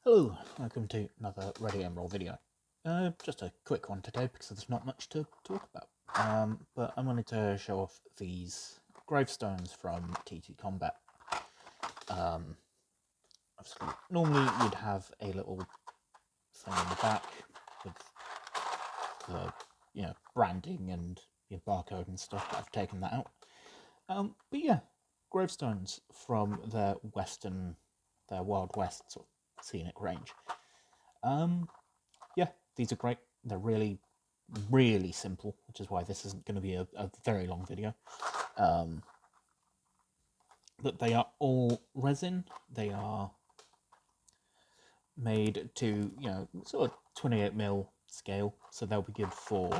Hello, welcome to another Ready and Roll video. Just a quick one today because there's not much to talk about. But I wanted to show off these gravestones from TT Combat. Obviously, normally you'd have a little thing on the back with the branding and your barcode and stuff, but I've taken that out. But yeah, gravestones from their Wild West sort of scenic range. Yeah, these are great. They're really, really simple, which is why this isn't going to be a very long video. But they are all resin. They are made to, sort of 28mm scale, so they'll be good for,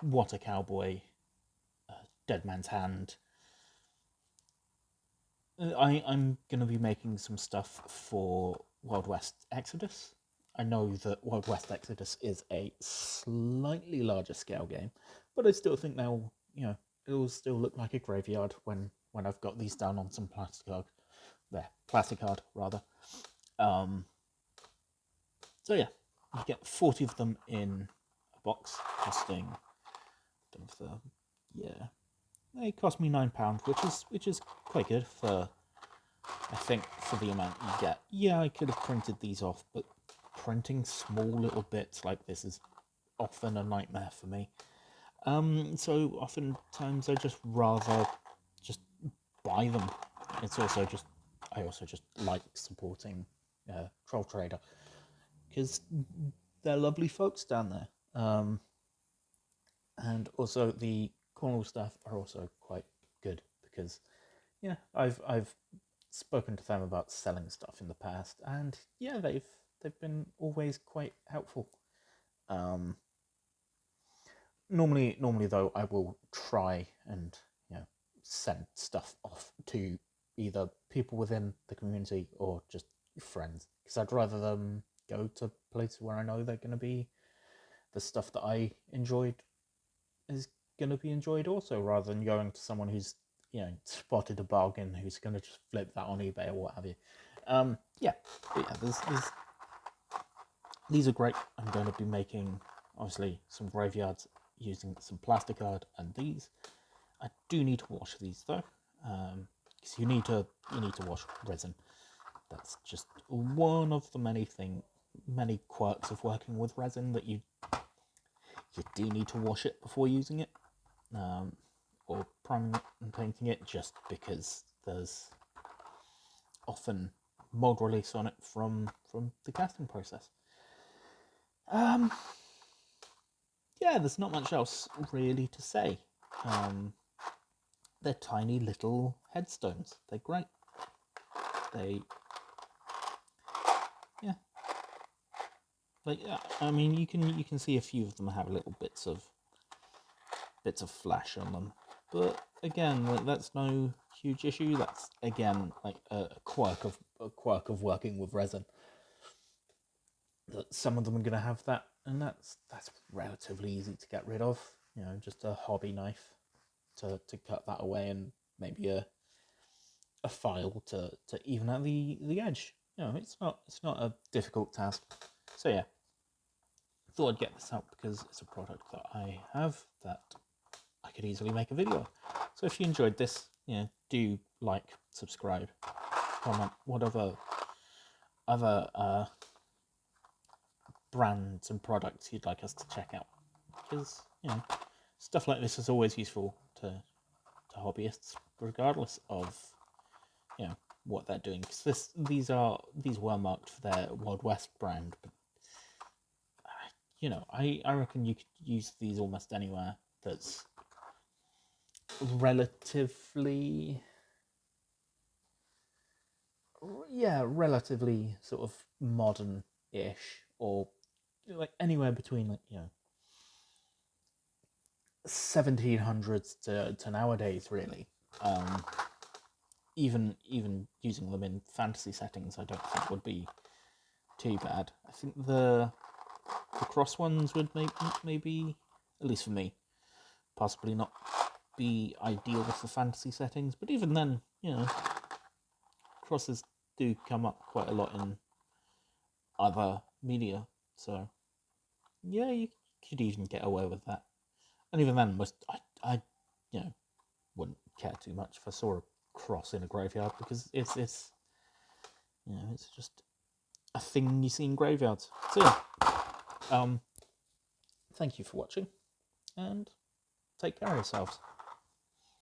Water Cowboy, Dead Man's Hand. I'm going to be making some stuff for Wild West Exodus. I know that Wild West Exodus is a slightly larger scale game, but I still think it'll still look like a graveyard when I've got these down on some plastic card rather. So yeah, you get 40 of them in a box, costing, they cost me £9, which is quite good for, I think, for the amount you get. Yeah, I could have printed these off, but printing small little bits like this is often a nightmare for me. So oftentimes I just rather just buy them. It's also just, I also just like supporting Troll Trader because they're lovely folks down there. And also the Cornwall staff are also quite good because, yeah, I've spoken to them about selling stuff in the past, and yeah, they've been always quite helpful. Normally though, I will try and send stuff off to either people within the community or just friends, because I'd rather them go to places where I know they're going to be, the stuff that I enjoyed is going to be enjoyed also, rather than going to someone who's spotted a bargain, who's going to just flip that on eBay or what have you. Yeah, but yeah, these are great. I'm going to be making, obviously, some graveyards using some plastic card and these. I do need to wash these though, because you need to wash resin. That's just one of the many quirks of working with resin, that you do need to wash it before using it, or priming it and painting it, just because there's often mold release on it from the casting process. Yeah, there's not much else really to say. They're tiny little headstones. They're great. I mean, you can see a few of them have little bits of flash on them, but again, that's no huge issue. That's again like a quirk of working with resin. That some of them are going to have that, and that's relatively easy to get rid of. Just a hobby knife to cut that away, and maybe a file to even out the edge. It's not a difficult task. So yeah, thought I'd get this out because it's a product that I have that I could easily make a video of. So if you enjoyed this, do like, subscribe, comment, whatever other brands and products you'd like us to check out, because stuff like this is always useful to hobbyists, regardless of what they're doing. Because these were marked for their Wild West brand, but I reckon you could use these almost anywhere that's relatively sort of modern-ish, or like anywhere between 1700s to nowadays, really. Even using them in fantasy settings, I don't think would be too bad. I think the cross ones would maybe, at least for me, possibly not be ideal for fantasy settings, but even then, crosses do come up quite a lot in other media. So yeah, you could even get away with that. And even then, I wouldn't care too much if I saw a cross in a graveyard, because it's it's just a thing you see in graveyards. So yeah, thank you for watching, and take care of yourselves.